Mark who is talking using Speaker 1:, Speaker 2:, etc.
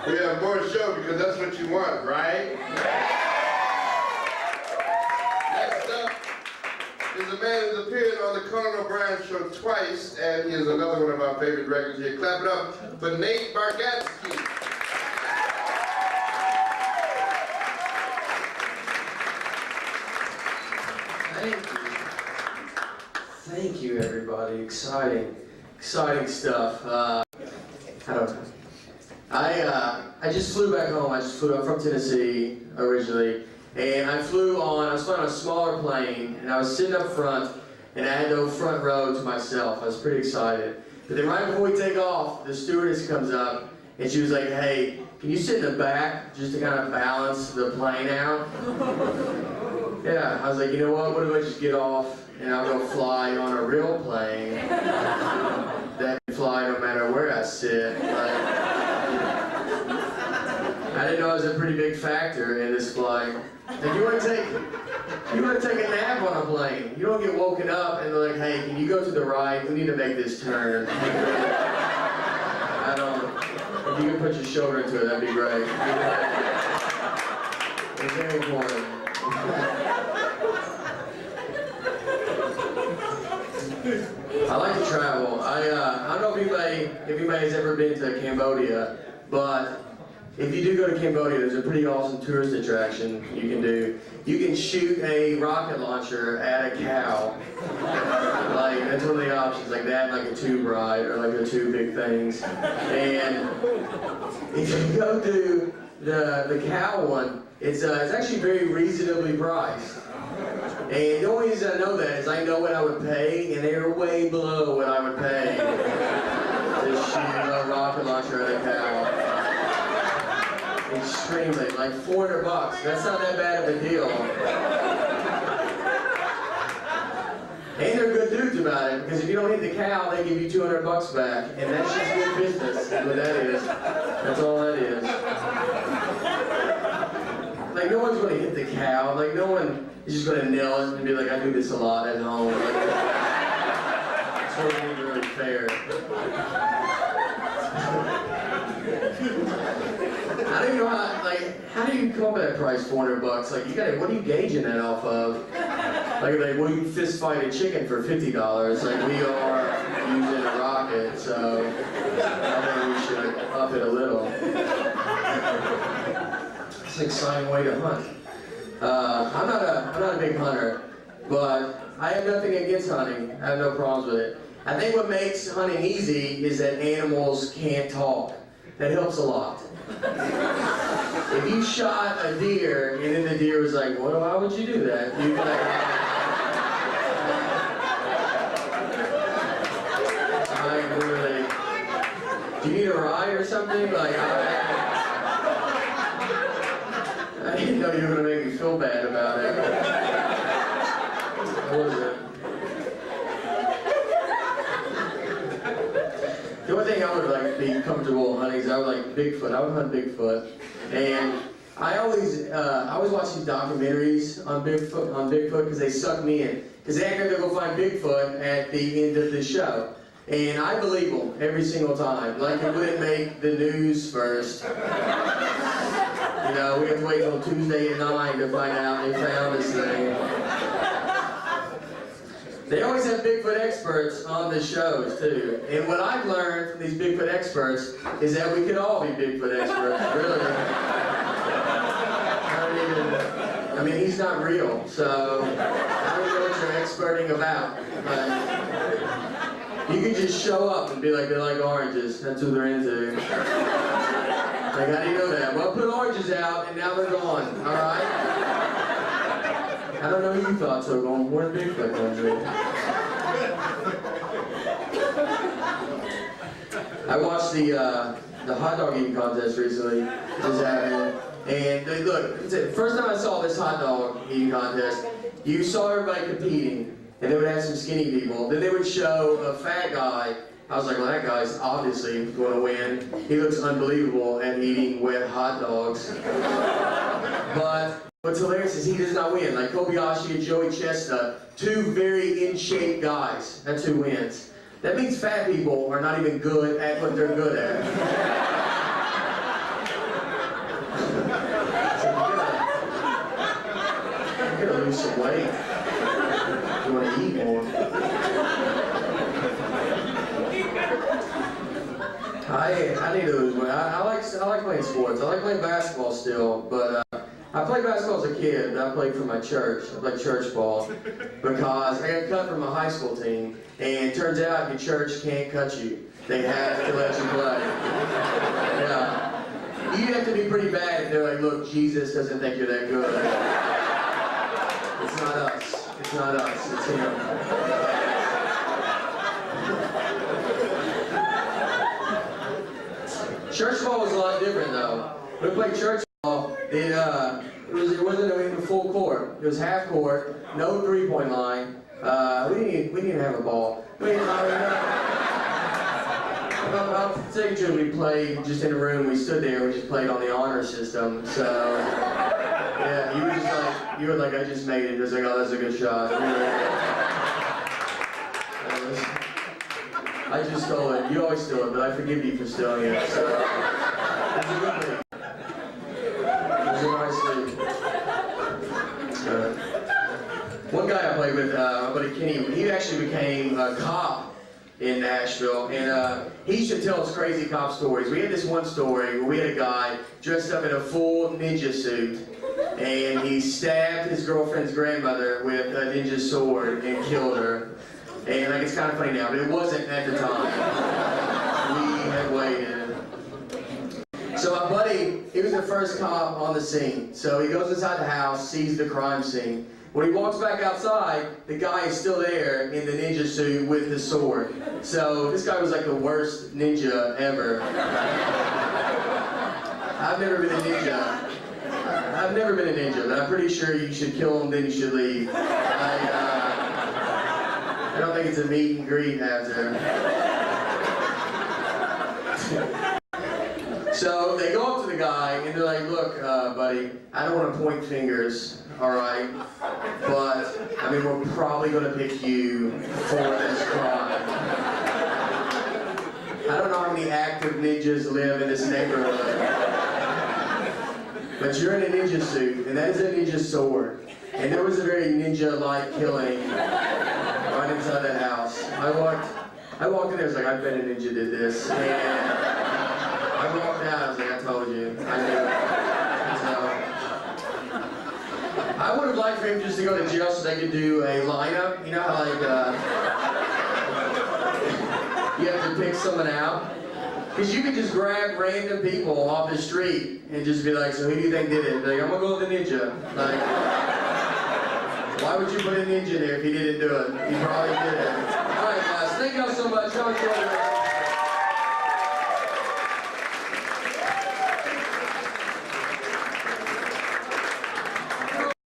Speaker 1: We have more show because that's what you want, right? Next up is a man who's appeared on the Conan O'Brien Show twice, and he is another one of our favorite records here. Clap it up for Nate Bargatze.
Speaker 2: Thank you, everybody. Exciting stuff. I just flew back home. I just flew up from Tennessee originally, and I was flying on a smaller plane, and I was sitting up front, and I had no front row to myself. I was pretty excited. But then right before we take off, the stewardess comes up, and she was like, "Hey, can you sit in the back just to kind of balance the plane out?" Yeah, I was like, you know what if I just get off and I'll go fly on a real plane that can fly no matter where I sit. I didn't know it was a pretty big factor in this flight. Like you want to take a nap on a plane. You don't get woken up and they're like, hey, can you go to the right? We need to make this turn. I don't. If you can put your shoulder into it, that'd be great. It's very important. I like to travel. I don't know if anybody has ever been to Cambodia, but if you do go to Cambodia, there's a pretty awesome tourist attraction you can do. You can shoot a rocket launcher at a cow. Like, that's one of the options, like that, like a tube ride, or like the two big things. And if you go to the cow one, it's actually very reasonably priced. And the only reason I know that is I know what I would pay, and they're way below what I would pay to shoot a rocket launcher at a cow. Extremely, like $400. That's not that bad of a deal. And they're good dudes about it, because if you don't hit the cow, they give you $200 back, and that's just good business. That's what that is. That's all that is. Like, no one's going to hit the cow. Like, no one is just going to nail it and be like, I do this a lot at home. Like, it's totally really fair. I don't know how do you come up with that price, $400? Like, what are you gauging that off of? Like, well, you fist fight a chicken for $50. Like, we are using a rocket, so I think we should up it a little. It's an exciting way to hunt. I'm not a big hunter, but I have nothing against hunting. I have no problems with it. I think what makes hunting easy is that animals can't talk. That helps a lot. If you shot a deer and then the deer was like, well, why would you do that? You'd be like, really, do you need a ride or something? Like, I didn't know you were going to make me feel bad about it. What was it? The only thing I would like be comfortable hunting is I would like Bigfoot. I would hunt Bigfoot. And I always watch these documentaries on Bigfoot because they suck me in. Because they act like they'll go find Bigfoot at the end of the show. And I believe them every single time. Like, it wouldn't make the news first. You know, we have to wait until Tuesday at 9 to find out they found this thing. They always have Bigfoot experts on the shows, too. And what I've learned from these Bigfoot experts is that we can all be Bigfoot experts, really. I mean, he's not real, so I don't know what you're experting about. But you can just show up and be like, they like oranges. That's what they're into. Like, how do you know that? Well, put oranges out, and now they're gone, all right? I don't know who you thought so, going, where's Bigfoot country? I watched the hot dog eating contest recently, just happened, and look, first time I saw this hot dog eating contest, you saw everybody competing, and they would have some skinny people, then they would show a fat guy. I was like, well, that guy's obviously going to win. He looks unbelievable at eating wet hot dogs. But what's hilarious is he does not win. Like Kobayashi and Joey Chestnut, two very in-shape guys. That's who wins. That means fat people are not even good at what they're good at. weight. If you want to eat more. I need to lose weight. I like playing sports. I like playing basketball still, but I played basketball as a kid. I played for my church. I played church ball because I got cut from a high school team, and it turns out your church can't cut you. They have to let you play. Yeah. You have to be pretty bad if they're like, look, Jesus doesn't think you're that good. It's not us. It's not us. It's him. Church ball was a lot different though. When we played church ball, it wasn't even full court. It was half court, no 3-point line. We didn't even have a ball. I'll take you, we played just in a room. We stood there. We just played on the honor system. So yeah, you were like, I just made it. It was like, oh, that's a good shot. I just stole it. You always steal it, but I forgive you for stealing it. So, it was a good thing. It was a nice thing. One guy I played with, my buddy Kenny, he actually became a cop in Nashville, and he used to tell us crazy cop stories. We had this one story where we had a guy dressed up in a full ninja suit, and he stabbed his girlfriend's grandmother with a ninja sword and killed her. And like, it's kind of funny now, but it wasn't at the time. We had waited. So my buddy, he was the first cop on the scene. So he goes inside the house, sees the crime scene. When he walks back outside, the guy is still there in the ninja suit with the sword. So this guy was like the worst ninja ever. I've never been a ninja. I've never been a ninja, but I'm pretty sure you should kill him, then you should leave. I don't think it's a meet and greet hazard. So they go up to the guy and they're like, look, buddy, I don't want to point fingers, all right? But, I mean, we're probably going to pick you for this crime. I don't know how many active ninjas live in this neighborhood. But you're in a ninja suit, and that is a ninja sword. And there was a very ninja-like killing right inside that house. I walked in there, I was like, I bet a ninja did this. And I walked out, I was like, I told you. I knew it. So, I would have liked for him just to go to jail so they could do a lineup. You know how like, you have to pick someone out? Because you could just grab random people off the street and just be like, so who do you think did it? Be like, I'm going to go with the ninja. Like, why would you put a ninja there if he didn't do it? He probably did it. All right, guys. Thank y'all so much. Y'all enjoy the rest.